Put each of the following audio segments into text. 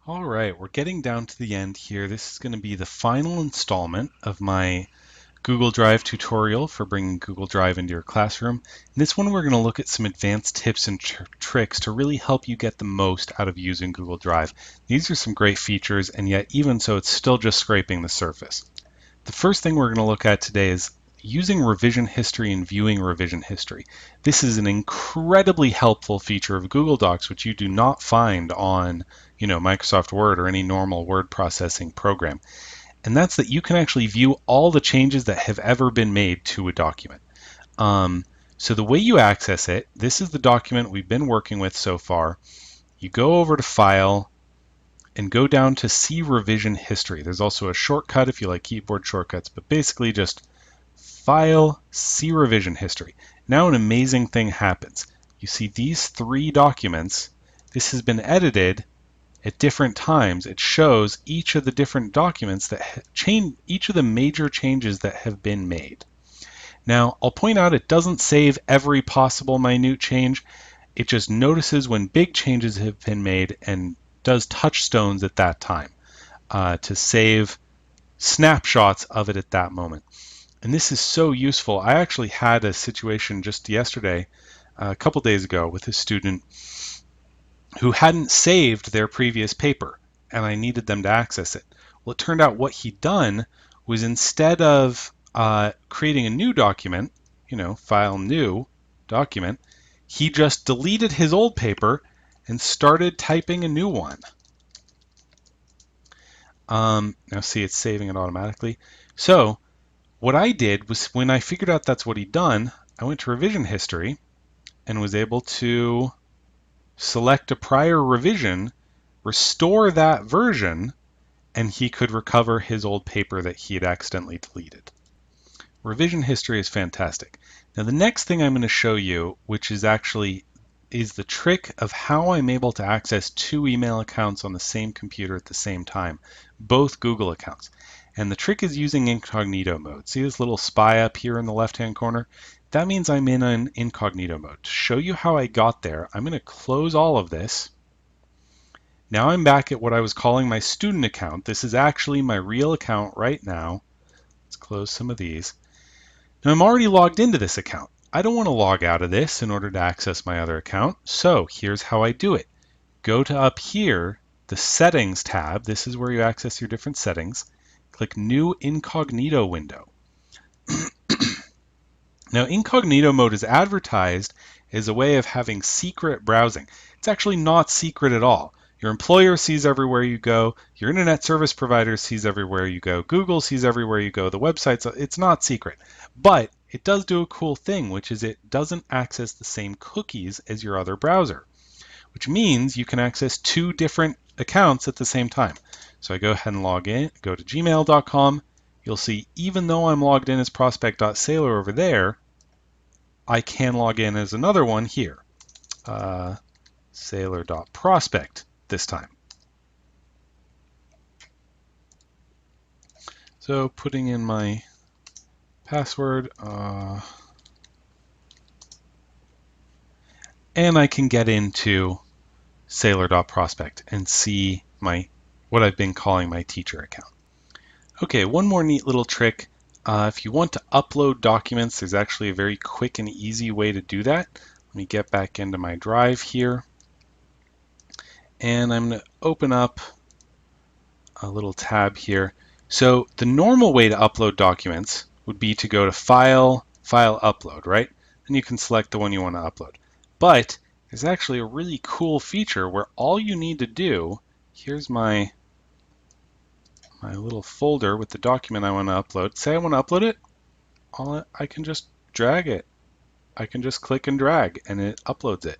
All right, we're getting down to the end here. This is going to be the final installment of my Google Drive tutorial for bringing Google Drive into your classroom. In this one, we're going to look at some advanced tips and tricks to really help you get the most out of using Google Drive. These are some great features, and yet even so, it's still just scraping the surface. The first thing we're going to look at today is using revision history and viewing revision history. This is an incredibly helpful feature of Google Docs, which you do not find on, Microsoft Word or any normal word processing program. And that's that you can actually view all the changes that have ever been made to a document. So the way you access it, this is the document we've been working with so far. You go over to File, and go down to See Revision History. There's also a shortcut if you like keyboard shortcuts, but basically just File, See Revision History. Now an amazing thing happens. You see these three documents. This has been edited at different times. It shows each of the different documents that change, each of the major changes that have been made. Now, I'll point out it doesn't save every possible minute change. It just notices when big changes have been made and does touchstones at that time to save snapshots of it at that moment. And this is so useful. I actually had a situation just yesterday, a couple days ago, with a student who hadn't saved their previous paper, and I needed them to access it. Well, it turned out what he'd done was instead of creating a new document, File New Document, he just deleted his old paper and started typing a new one. Now see, it's saving it automatically. So what I did was, when I figured out that's what he'd done, I went to revision history and was able to select a prior revision, restore that version, and he could recover his old paper that he had accidentally deleted. Revision history is fantastic. Now the next thing I'm going to show you, which is the trick of how I'm able to access two email accounts on the same computer at the same time, both Google accounts. And the trick is using incognito mode. See this little spy up here in the left-hand corner? That means I'm in an incognito mode. To show you how I got there, I'm going to close all of this. Now I'm back at what I was calling my student account. This is actually my real account right now. Let's close some of these. Now I'm already logged into this account. I don't want to log out of this in order to access my other account, so here's how I do it. Go to up here, the Settings tab. This is where you access your different settings. Click New Incognito Window. Now, incognito mode is advertised as a way of having secret browsing. It's actually not secret at all. Your employer sees everywhere you go. Your internet service provider sees everywhere you go. Google sees everywhere you go. The websites, it's not secret. But it does do a cool thing, which is it doesn't access the same cookies as your other browser, which means you can access two different accounts at the same time. So I go ahead and log in, go to gmail.com. You'll see, even though I'm logged in as prospect.sailor over there, I can log in as another one here, sailor.prospect this time. So putting in my password, and I can get into sailor.prospect and see what I've been calling my teacher account. Okay, one more neat little trick. If you want to upload documents, there's actually a very quick and easy way to do that. Let me get back into my drive here. And I'm going to open up a little tab here. So the normal way to upload documents would be to go to File, File Upload, right? And you can select the one you want to upload. But there's actually a really cool feature where all you need to do, here's my little folder with the document I want to upload. Say I want to upload it, I can just drag it. I can just click and drag and it uploads it.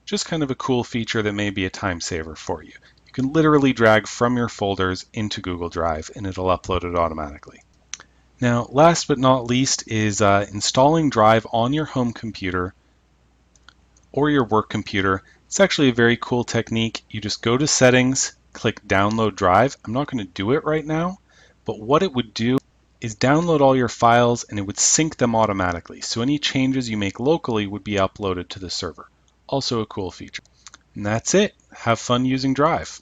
Just kind of a cool feature that may be a time saver for you. You can literally drag from your folders into Google Drive and it'll upload it automatically. Now, last but not least is installing Drive on your home computer or your work computer. It's actually a very cool technique. You just go to Settings, click Download Drive. I'm not going to do it right now, but what it would do is download all your files and it would sync them automatically. So any changes you make locally would be uploaded to the server. Also a cool feature. And that's it. Have fun using Drive.